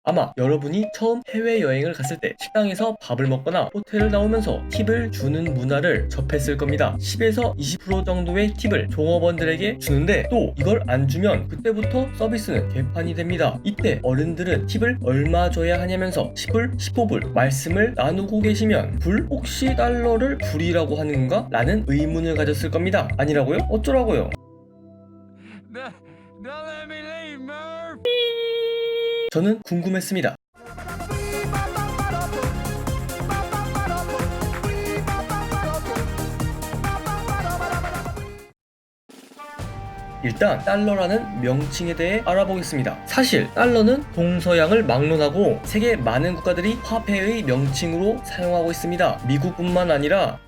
아마 여러분이 처음 해외여행을 갔을 때 식당에서 밥을 먹거나 호텔을 나오면서 팁을 주는 문화를 접했을 겁니다. 10에서 20% 정도의 팁을 종업원들에게 주는데 또 이걸 안 주면 그때부터 서비스는 개판이 됩니다. 이때 어른들은 팁을 얼마 줘야 하냐면서 10불, 15불 말씀을 나누고 계시면 불? 혹시 달러를 불이라고 하는 건가? 라는 의문을 가졌을 겁니다. 아니라고요? 어쩌라고요? Don't let me leave, Murph! 저는 궁금했습니다. 일단 달러라는 명칭에 대해 알아보겠습니다. 사실 달러는 동서양을 막론하고 세계 많은 국가들이 화폐의 명칭으로 사용하고 있습니다. 미국뿐만 아니라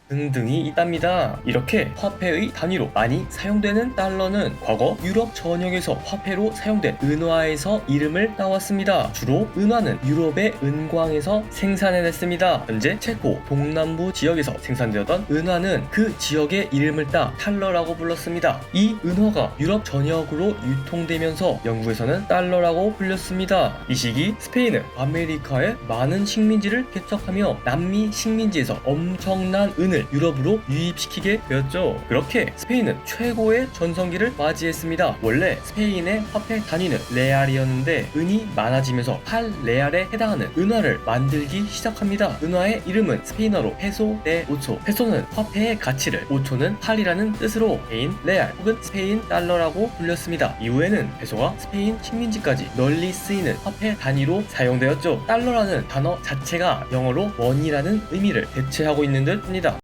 등등이 있답니다. 이렇게 화폐의 단위로 많이 사용되는 달러는 과거 유럽 전역에서 화폐로 사용된 은화에서 이름을 따왔습니다. 주로 은화는 유럽의 은광에서 생산해냈습니다. 현재 체코 동남부 지역에서 생산되었던 은화는 그 지역의 이름을 따 탈러라고 불렀습니다. 이 은화가 유럽 전역으로 유통되면서 영국에서는 달러라고 불렸습니다. 이 시기 스페인은 아메리카에 많은 식민지를 개척하며 남미 식민지에서 엄청난 은을 유럽으로 유입시키게 되었죠. 그렇게 스페인은 최고의 전성기를 맞이했습니다. 원래 스페인의 화폐 단위는 레알이었는데 은이 많아지면서 8레알에 해당하는 은화를 만들기 시작합니다. 은화의 이름은 스페인어로 페소 데 오초. 페소는 화폐의 가치를, 오초는 8이라는 뜻으로 스페인 레알 혹은 스페인 달러라고 불렸습니다. 이후에는 페소가 스페인 식민지까지 널리 쓰이는 화폐 단위로 사용되었죠. 달러라는 단어 자체가 영어로 원이라는 의미를 대체하고 있는 듯 합니다.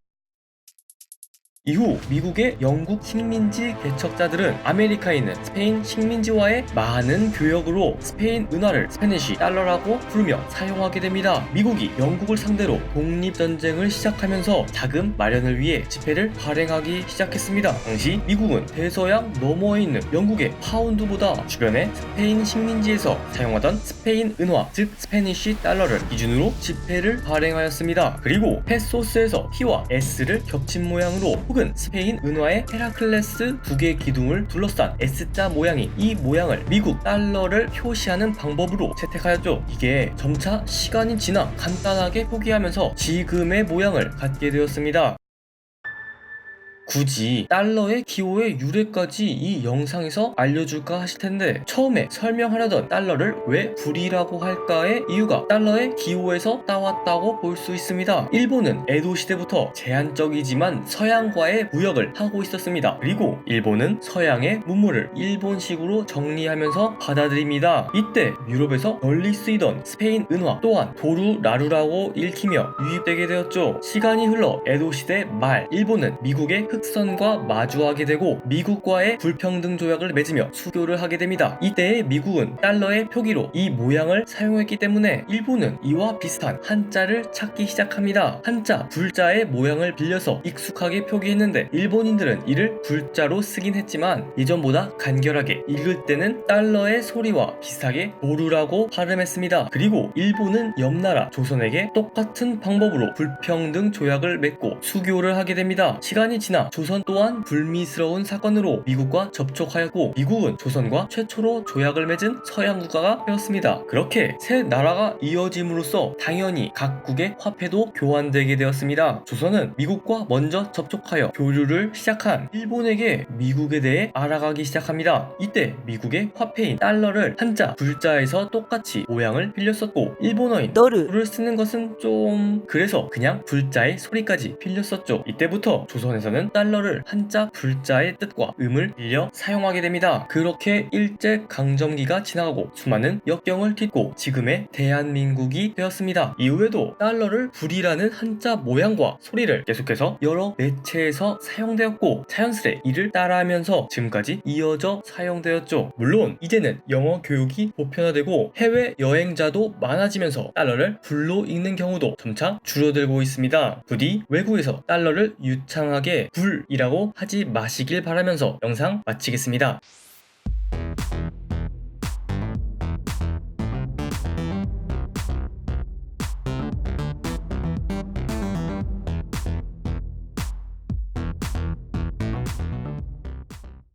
이후 미국의 영국 식민지 개척자들은 아메리카에 있는 스페인 식민지와의 많은 교역으로 스페인 은화를 스페니쉬 달러라고 부르며 사용하게 됩니다. 미국이 영국을 상대로 독립전쟁을 시작하면서 자금 마련을 위해 지폐를 발행하기 시작했습니다. 당시 미국은 대서양 너머에 있는 영국의 파운드보다 주변의 스페인 식민지에서 사용하던 스페인 은화, 즉 스페니쉬 달러를 기준으로 지폐를 발행하였습니다. 그리고 페소스에서 T와 S를 겹친 모양으로 혹은 스페인 은화의 헤라클레스 두 개의 기둥을 둘러싼 S자 모양인 이 모양을 미국 달러를 표시하는 방법으로 채택하였죠. 이게 점차 시간이 지나 간단하게 포기하면서 지금의 모양을 갖게 되었습니다. 굳이 달러의 기호의 유래까지 이 영상에서 알려줄까 하실 텐데 처음에 설명하려던 달러를 왜 불이라고 할까의 이유가 달러의 기호에서 따왔다고 볼 수 있습니다. 일본은 에도 시대부터 제한적이지만 서양과의 무역을 하고 있었습니다. 그리고 일본은 서양의 문물을 일본식으로 정리하면서 받아들입니다. 이때 유럽에서 널리 쓰이던 스페인 은화 또한 도루라루라고 읽히며 유입되게 되었죠. 시간이 흘러 에도 시대 말 일본은 미국의 흑선과 마주하게 되고 미국과의 불평등 조약을 맺으며 수교를 하게 됩니다. 이때 미국은 달러의 표기로 이 모양을 사용했기 때문에 일본은 이와 비슷한 한자를 찾기 시작합니다. 한자 불자의 모양을 빌려서 익숙하게 표기했는데 일본인들은 이를 불자로 쓰긴 했지만 예전보다 간결하게 읽을 때는 달러의 소리와 비슷하게 도루라고 발음했습니다. 그리고 일본은 옆나라 조선에게 똑같은 방법으로 불평등 조약을 맺고 수교를 하게 됩니다. 시간이 지나 조선 또한 불미스러운 사건으로 미국과 접촉하였고 미국은 조선과 최초로 조약을 맺은 서양 국가가 되었습니다. 그렇게 세 나라가 이어짐으로써 당연히 각국의 화폐도 교환되게 되었습니다. 조선은 미국과 먼저 접촉하여 교류를 시작한 일본에게 미국에 대해 알아가기 시작합니다. 이때 미국의 화폐인 달러를 한자 불자에서 똑같이 모양을 빌렸었고 일본어인 너를 쓰는 것은 좀 그래서 그냥 불자의 소리까지 빌렸었죠. 이때부터 조선에서는 달러를 한자 불자의 뜻과 음을 빌려 사용하게 됩니다. 그렇게 일제강점기가 지나가고 수많은 역경을 딛고 지금의 대한민국이 되었습니다. 이후에도 달러를 불이라는 한자 모양과 소리를 계속해서 여러 매체에서 사용되었고 자연스레 이를 따라하면서 지금까지 이어져 사용되었죠. 물론 이제는 영어 교육이 보편화되고 해외 여행자도 많아지면서 달러를 불로 읽는 경우도 점차 줄어들고 있습니다. 부디 외국에서 달러를 유창하게 불이라고 하지 마시길 바라면서 영상 마치겠습니다.